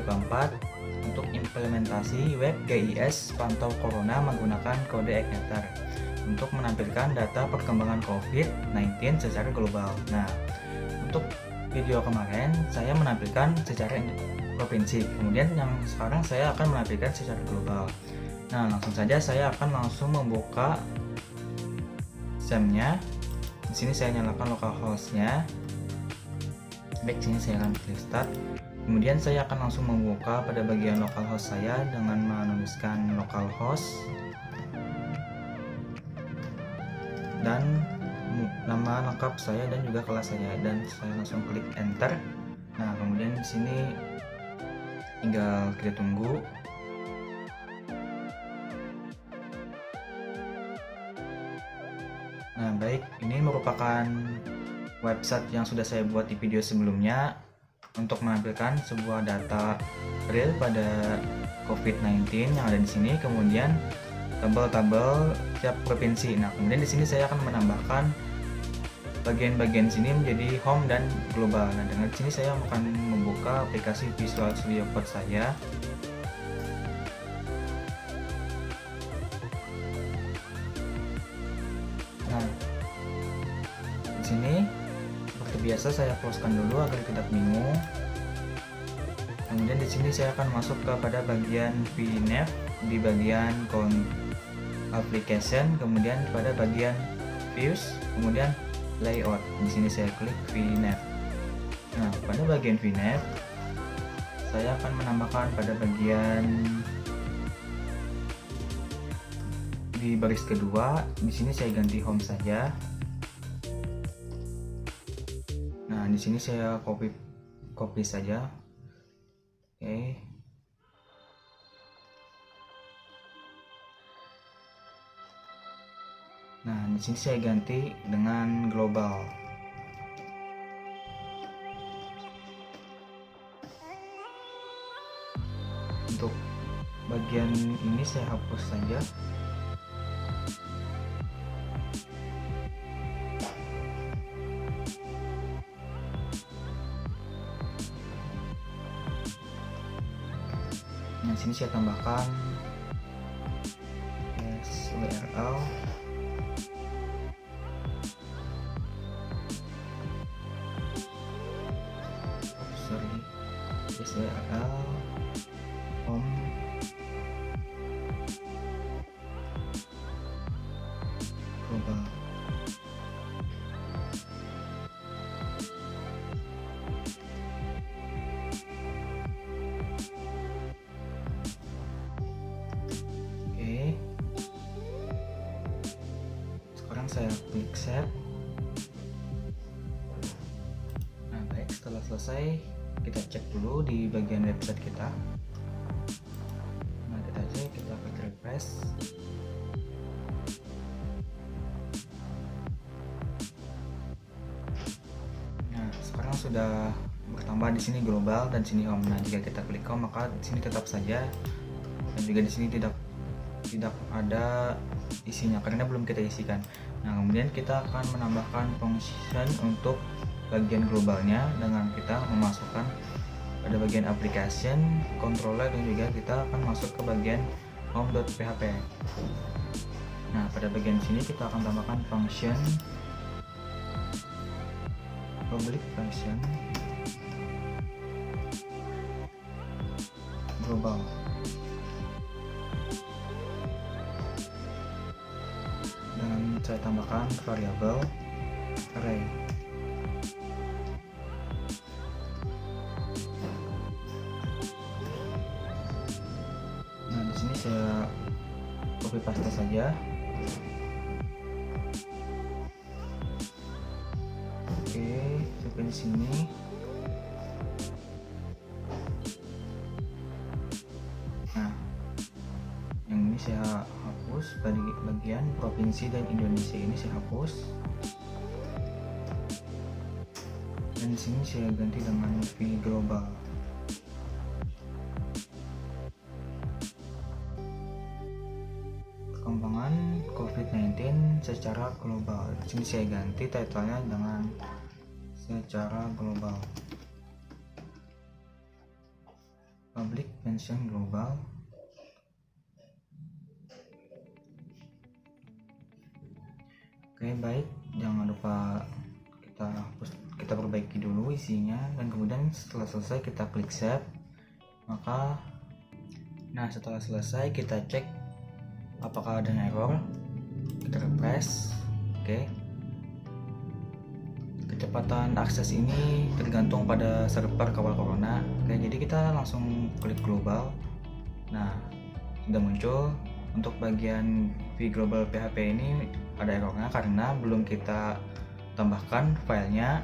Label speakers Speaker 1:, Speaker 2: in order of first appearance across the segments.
Speaker 1: keempat untuk implementasi web GIS pantau corona menggunakan kode Ekneter untuk menampilkan data perkembangan COVID-19 secara global. Nah, untuk video kemarin saya menampilkan secara provinsi, kemudian yang sekarang saya akan menampilkan secara global. Nah, langsung saja saya akan langsung membuka SAM-nya. Di sini saya nyalakan localhost-nya. Baik, sini saya akan klik start. Kemudian saya akan langsung membuka pada bagian localhost saya dengan menuliskan localhost dan nama lengkap saya dan juga kelas saya, dan saya langsung klik enter. Nah, kemudian di sini tinggal kita tunggu. Nah, baik, ini merupakan website yang sudah saya buat di video sebelumnya untuk menampilkan sebuah data real pada COVID-19 yang ada di sini, kemudian tabel-tabel tiap provinsi. Nah, kemudian di sini saya akan menambahkan bagian-bagian sini menjadi home dan global. Nah, dengan sini saya akan membuka aplikasi Visual Studio Code saya. Nah, di sini seperti biasa saya close-kan dulu agar tidak bingung. Kemudian di sini saya akan masuk kepada bagian VNAV di bagian application, kemudian pada bagian views, kemudian layout. Di sini saya klik VNAV. Nah, pada bagian VNAV saya akan menambahkan pada bagian di baris kedua. Di sini saya ganti home saja. Nah, di sini saya copy saja. Oke. Nah, di sini saya ganti dengan global. Untuk bagian ini saya hapus saja. Nah, sini saya tambahkan SWRL SWRL home global. Sekarang saya klik save. Nah, baik, setelah selesai kita cek dulu di bagian website kita. Nah, kita cek, kita klik refresh. Nah, sekarang sudah bertambah di sini global dan sini home. Nah, jika kita klik home maka di sini tetap saja, dan juga di sini tidak ada isinya karena belum kita isikan. Nah, kemudian kita akan menambahkan function untuk bagian globalnya dengan kita memasukkan pada bagian application, controller, dan juga kita akan masuk ke bagian home.php. Nah, pada bagian sini kita akan tambahkan function public function global. Dan saya tambahkan variabel array. Nah, di sini saya copy paste saja. Oke, sampai di sini. Nah, yang ini saya hapus, bagian provinsi dan Indonesia ini saya hapus. Dan di sini saya ganti dengan V global. Perkembangan COVID-19 secara global. Di sini saya ganti title-nya dengan secara global. public mention global. Oke, baik, jangan lupa kita perbaiki dulu isinya, dan kemudian setelah selesai kita klik save. Setelah selesai kita cek apakah ada error, kita refresh. Oke, kecepatan akses ini tergantung pada server kawal corona. Oke, jadi kita langsung klik global. Nah, sudah muncul. Untuk bagian vglobal PHP ini ada errornya karena belum kita tambahkan filenya.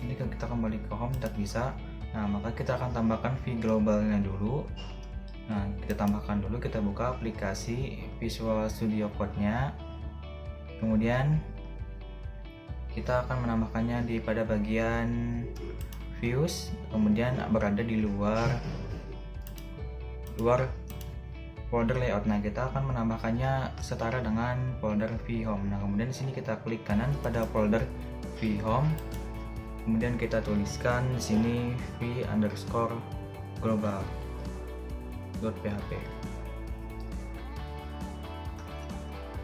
Speaker 1: Ini kita kembali ke home, tidak bisa. Nah, maka kita akan tambahkan vglobalnya dulu. Nah, kita tambahkan dulu, kita buka aplikasi Visual Studio Code-nya. Kemudian kita akan menambahkannya pada bagian views, kemudian berada di luar folder layout. Nah, kita akan menambahkannya setara dengan folder vhome. Nah, kemudian di sini kita klik kanan pada folder vhome. Kemudian kita tuliskan di sini v_global.php.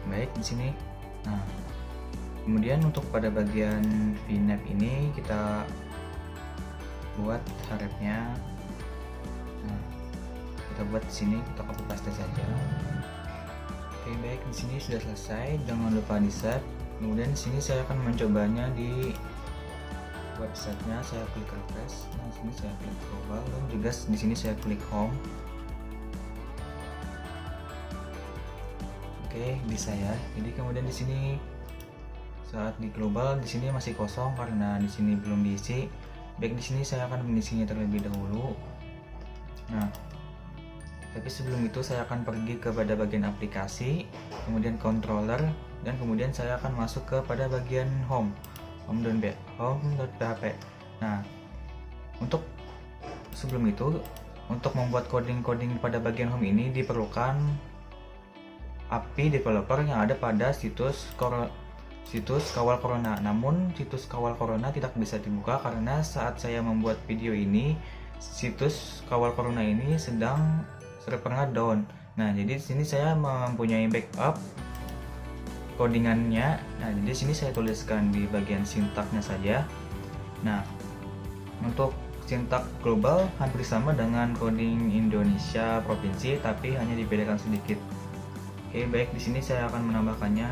Speaker 1: Baik, di sini. Nah, kemudian untuk pada bagian vnave ini kita buat harapnya. Nah, kita buat di sini, kita copy paste saja. Oke, baik, di sini sudah selesai. Jangan lupa di save. Kemudian di sini saya akan mencobanya di websitenya. Saya klik refresh. Nah, di sini saya klik global, dan juga di sini saya klik home. Oke, bisa ya. Jadi kemudian di sini saat di global di sini masih kosong karena di sini belum diisi. Baik, di sini saya akan mengisinya terlebih dahulu. Nah, tapi sebelum itu saya akan pergi kepada bagian aplikasi, kemudian controller, dan kemudian saya akan masuk kepada bagian home.php. Nah, untuk sebelum itu, untuk membuat coding pada bagian home ini diperlukan API developer yang ada pada situs kawal corona. Namun situs kawal corona tidak bisa dibuka karena saat saya membuat video ini situs kawal corona ini sedang servernya down. Nah, jadi di sini saya mempunyai backup codingannya. Nah, jadi di sini saya tuliskan di bagian sintaknya saja. Nah, untuk sintak global hampir sama dengan coding Indonesia provinsi, tapi hanya dibedakan sedikit. Oke, baik, di sini saya akan menambahkannya.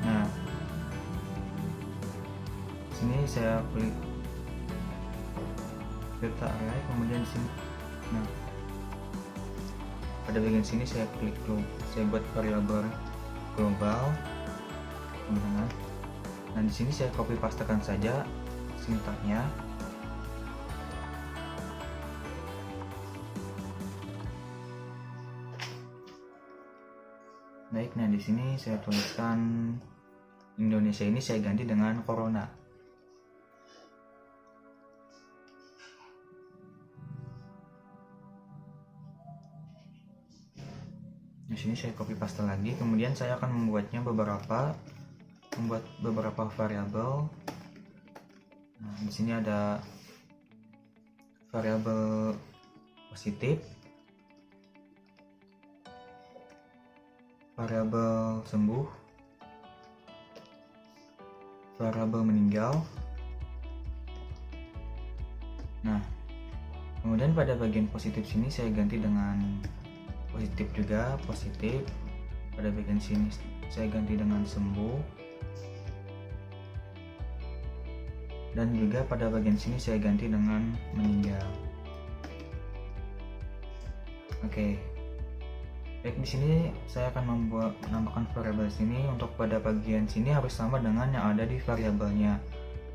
Speaker 1: Nah, sini saya klik data array, kemudian di sini. Nah, pada bagian sini saya klik saya buat variabel global. Nah, di sini saya copy pastekan saja sintaknya. Baik, nah di sini saya tuliskan Indonesia ini saya ganti dengan corona. Di sini saya copy paste lagi, kemudian saya akan membuat beberapa variabel. Nah, di sini ada variabel positif, variabel sembuh, variabel meninggal. Nah, kemudian pada bagian positif sini saya ganti dengan positif juga, positif. Pada bagian sini saya ganti dengan sembuh, dan juga pada bagian sini saya ganti dengan meninggal. Oke. Baik, di sini saya akan menambahkan variabel sini. Untuk pada bagian sini harus sama dengan yang ada di variabelnya.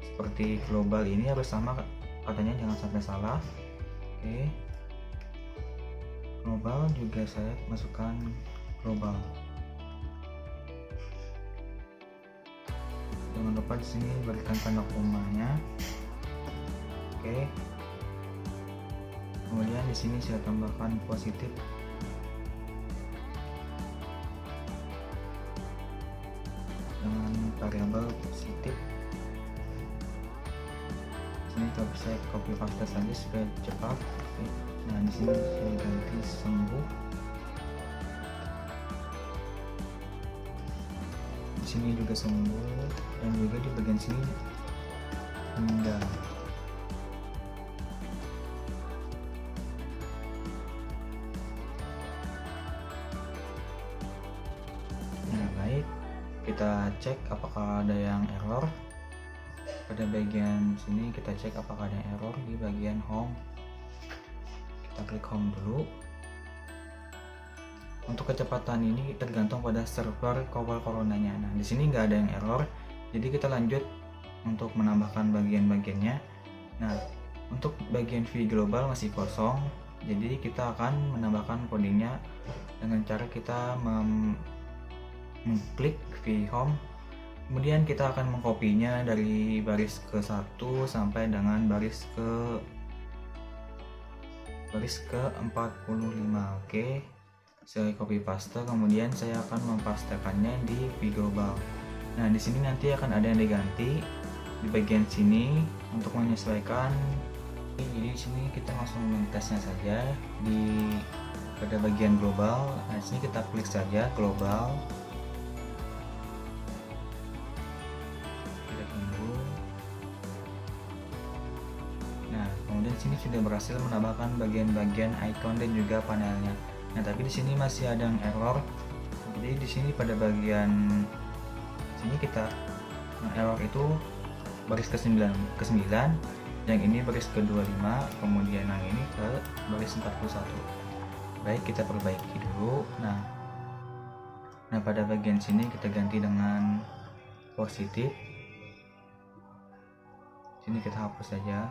Speaker 1: Seperti global ini harus sama katanya, jangan sampai salah. Oke. Global juga saya masukkan global. Jangan lupa di sini berikan tanda komanya. Oke. Kemudian di sini saya tambahkan positif. Dengan variabel positif. Sini saya copy paste saja supaya cepat. Nah, di sini saya ganti sembuh. Di sini juga sembuh, dan juga di bagian sini meninggal. Nah, baik, kita cek apakah ada yang error. Pada bagian sini kita cek apakah ada yang error di bagian home. Kita klik home dulu. Untuk kecepatan ini tergantung pada server Cobalt Coronanya. Nah, di sini nggak ada yang error, jadi kita lanjut untuk menambahkan bagian-bagiannya. Nah, untuk bagian V global masih kosong, jadi kita akan menambahkan codingnya dengan cara kita mengklik V home. Kemudian kita akan mengkopinya dari baris ke 1 sampai dengan baris ke 45. Oke. Saya copy paste, kemudian saya akan mempastekannya di V global. Nah, di sini nanti akan ada yang diganti di bagian sini untuk menyesuaikan. Jadi di sini kita langsung mentesnya saja pada bagian global. Nah, di sini kita klik saja global. Kita tunggu. Nah, kemudian di sini sudah berhasil menambahkan bagian-bagian icon dan juga panelnya. Nah, tapi di sini masih ada yang error. Jadi di sini pada bagian sini kita error itu baris ke-9, yang ini baris ke-25, kemudian yang ini ke baris 41. Baik, kita perbaiki dulu. Nah, pada bagian sini kita ganti dengan positif. Sini kita hapus saja.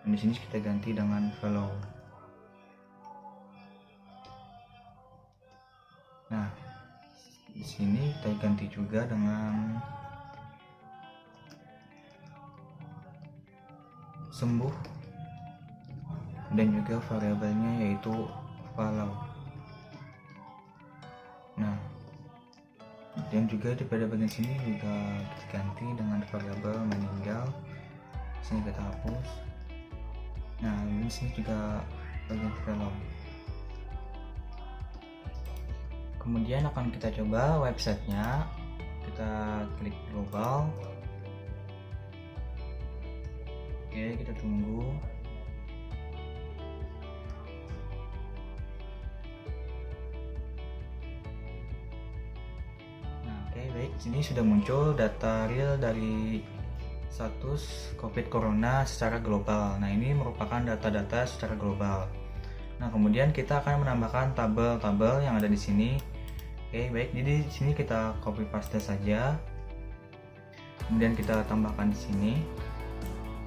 Speaker 1: Dan di sini kita ganti dengan follow. Nah, di sini kita ganti juga dengan sembuh, dan juga variabelnya yaitu follow. Nah, dan juga pada bagian sini juga kita ganti dengan variabel meninggal. Sini kita hapus. Nah, ini sini juga bagian follow. Kemudian akan kita coba websitenya. Kita klik global. Oke, kita tunggu. Nah, oke, baik. Sini sudah muncul data real dari status COVID Corona secara global. Nah, ini merupakan data-data secara global. Nah, kemudian kita akan menambahkan tabel-tabel yang ada di sini. Oke, baik. Jadi di sini kita copy paste saja. Kemudian kita tambahkan di sini.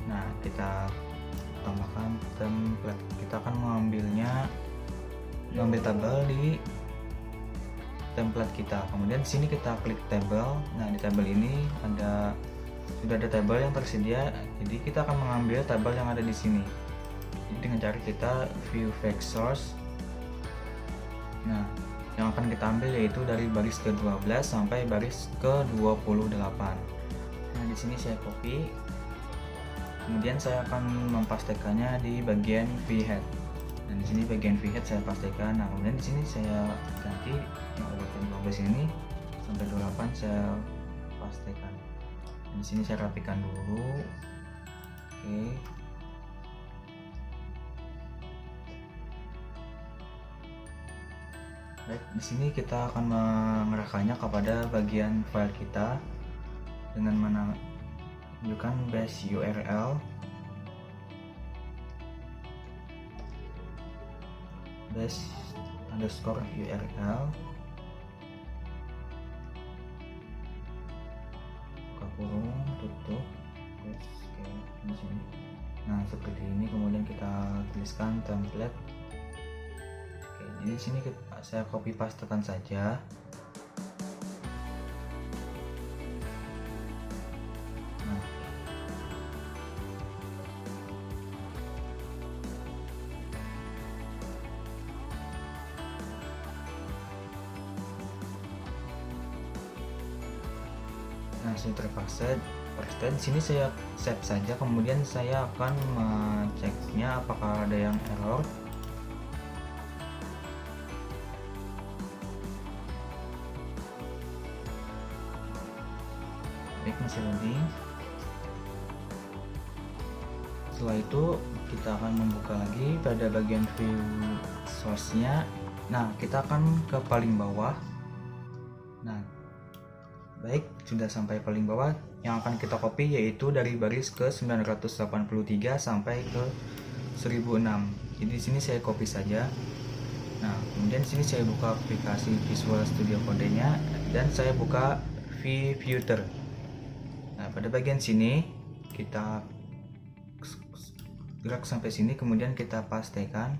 Speaker 1: Nah, kita tambahkan template. Kita akan mengambil tabel di template kita. Kemudian di sini kita klik tabel. Nah, di tabel ini sudah ada tabel yang tersedia. Jadi kita akan mengambil tabel yang ada di sini. Jadi dengan cara kita view fact source. Nah, yang akan kita ambil yaitu dari baris ke-12 sampai baris ke-28. Nah, di sini saya copy. Kemudian saya akan mempastekannya di bagian vhead. Dan di sini bagian vhead saya pastikan. Nah, kemudian di sini saya ganti yang urutan 12 ini sampai 28 saya pastikan. Dan di sini saya rapikan dulu. Oke. Baik, di sini kita akan mengerahkannya kepada bagian file kita dengan menunjukkan base URL, base underscore URL, buka kurung, tutup. Oke, di sini. Nah, seperti ini. Kemudian kita tuliskan template. Jadi sini saya copy pastekan saja. Nah, sudah terpaste. di sini saya save saja, kemudian saya akan mengeceknya apakah ada yang error. Baik, masih loading. Setelah itu kita akan membuka lagi pada bagian view source-nya. Nah, kita akan ke paling bawah. Nah, baik, sudah sampai paling bawah. Yang akan kita copy yaitu dari baris ke 983 sampai ke 1006. Jadi di sini saya copy saja. Nah, kemudian di sini saya buka aplikasi Visual Studio Code-nya dan saya buka vVueter. Nah, pada bagian sini kita gerak sampai sini, kemudian kita pastekan.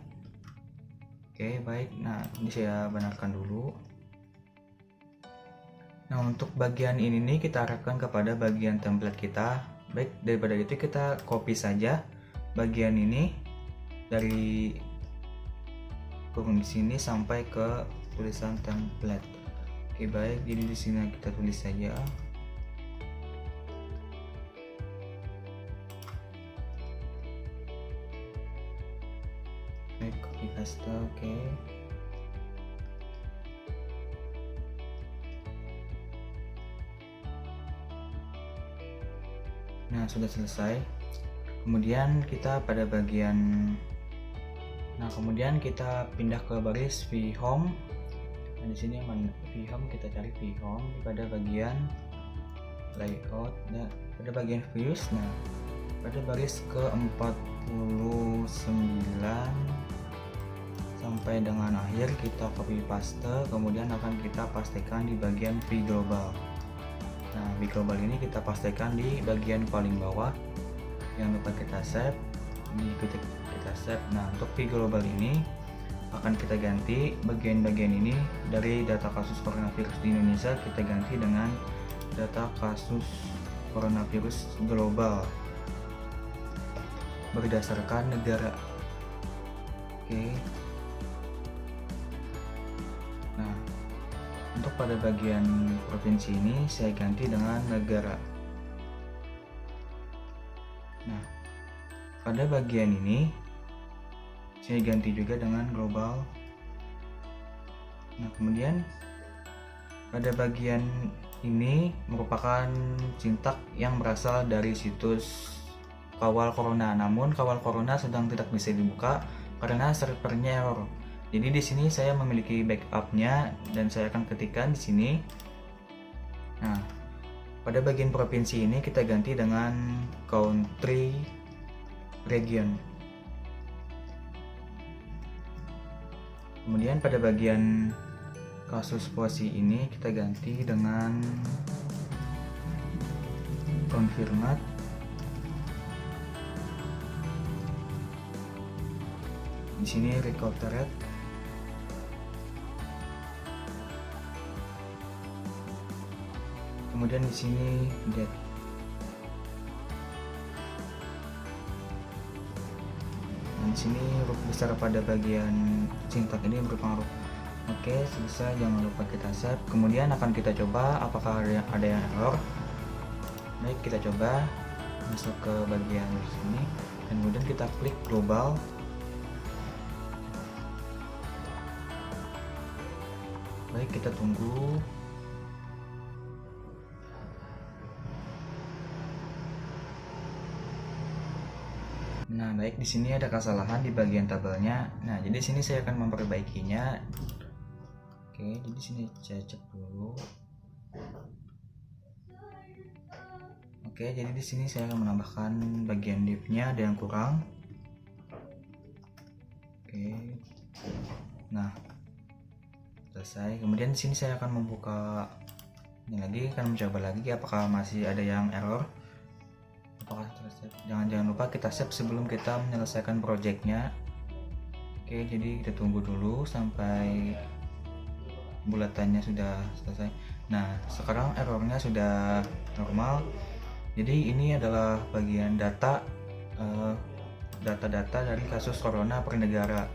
Speaker 1: Oke, baik. Nah, ini saya benarkan dulu. Nah, untuk bagian ini nih kita arahkan kepada bagian template kita. Baik, daripada itu kita copy saja bagian ini dari kurung di sini sampai ke tulisan template. Oke, baik. Jadi di sini kita tulis saja. Baik, copy paste. Oke. Nah, sudah selesai. Kemudian kita pada bagian, nah kemudian kita pindah ke baris vHome. Nah, di sini vHome, kita cari vHome pada bagian layout. Nah, pada bagian views. Nah, pada baris ke 49 sampai dengan akhir kita copy paste, kemudian akan kita pastekan di bagian vGlobal. Nah, vGlobal ini kita pastikan di bagian paling bawah. Jangan lupa kita save, diikuti kita save. Nah, untuk vGlobal ini akan kita ganti bagian-bagian ini dari data kasus coronavirus di Indonesia, kita ganti dengan data kasus coronavirus global berdasarkan negara. Oke. Nah, untuk pada bagian provinsi ini saya ganti dengan negara. Nah, pada bagian ini saya ganti juga dengan global. Nah, kemudian pada bagian ini merupakan sintak yang berasal dari situs Kawal Corona. Namun Kawal Corona sedang tidak bisa dibuka karena servernya error. Jadi di sini saya memiliki backupnya dan saya akan ketikkan di sini. Nah, pada bagian provinsi ini kita ganti dengan country region. Kemudian pada bagian kasus posisi ini kita ganti dengan confirmed. Di sini recover rate. Kemudian di sini date. Di sini huruf besar pada bagian sintak ini berpengaruh. Oke, selesai. Jangan lupa kita save. Kemudian akan kita coba apakah ada yang error. Baik, kita coba masuk ke bagian sini dan kemudian kita klik global. Baik, kita tunggu. Nah, baik, di sini ada kesalahan di bagian tabelnya. Nah, jadi sini saya akan memperbaikinya. Oke, jadi sini saya cek dulu. Oke, jadi di sini saya akan menambahkan bagian div-nya, ada yang kurang. Oke. Nah, selesai. Kemudian di sini saya akan membuka ini lagi, akan mencoba lagi apakah masih ada yang error. Apakah selesai? Jangan lupa kita save sebelum kita menyelesaikan projectnya. Oke, jadi kita tunggu dulu sampai bulatannya sudah selesai. Nah, sekarang errornya sudah normal. Jadi ini adalah bagian data data-data dari kasus corona per negara.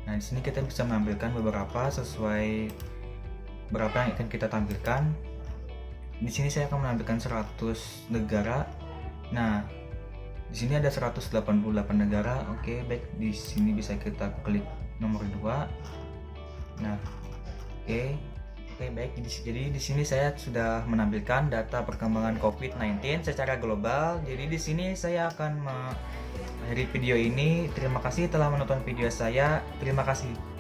Speaker 1: Nah, di sini kita bisa menampilkan beberapa sesuai berapa yang akan kita tampilkan. Di sini saya akan menampilkan 100 negara. Nah, di sini ada 188 negara. Oke, baik, di sini bisa kita klik nomor 2. Nah, oke, baik. Jadi di sini saya sudah menampilkan data perkembangan COVID-19 secara global. Jadi di sini saya akan mengakhiri video ini. Terima kasih telah menonton video saya. Terima kasih.